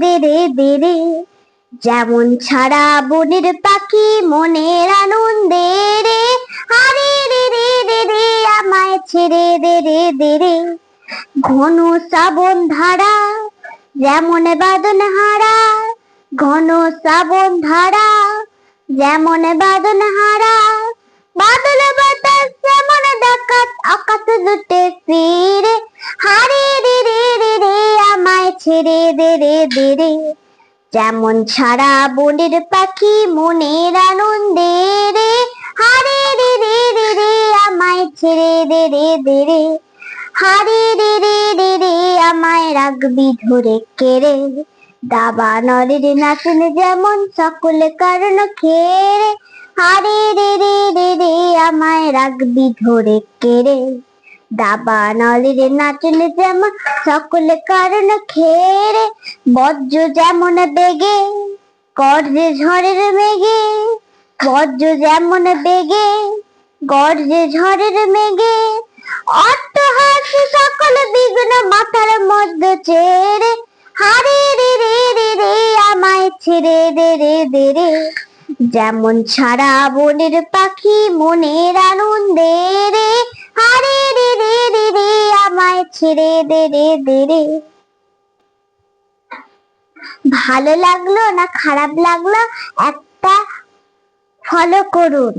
দে রে দে রে। যেমন ছাড়া বনের পাখি মনের আনন্দে রে, আরে রে রে রে রে আমায় ছেড়ে দে রে দে রে। ঘন শ্রাবণ ধারা যেমন বাদন হারা, ঘন শ্রাবণ ধারা যেমন বাদন হারা। বাদল বাতাস যেমন ডাকাত আকাশ জুটে ফিরে, হারে রে রে রে রে আমায় ছেড়ে দে রে দে রে। যেমন ছাড়া বনের পাখি মনের আনন্দে রে, হারে রে রে রে রে আমায় ছেড়ে দে রে দে রে। হারে রে রে রে রে আমায় রাখবি ধরে কেড়ে। দাবানলের নাচন যেমন সকল কারণ খেয়ে, হারে রে রে রে রে আমায় রাখবি ধরে কেড়ে। দাবানলের নাচন যেমন সকল কারণ খেয়ে, বজ্র যেমন বেগে গর্জে ঝড়ের মেঘে, বজ্র যেমন বেগে গর্জে ঝড়ের মেঘে। অট্টহাস সকল বিঘ্ন মাথার মধ্যে ছেড়ে, হারে রে রে রে রে আমায় ছেড়ে দে রে দে রে। যেমন ছাড়া বনের পাখি মনের আনন্দে রে, হারে রে রে রে রে আমায় ছেড়ে দে রে দে রে। ভালো লাগলো না খারাপ লাগলো একটা ফলো করুন।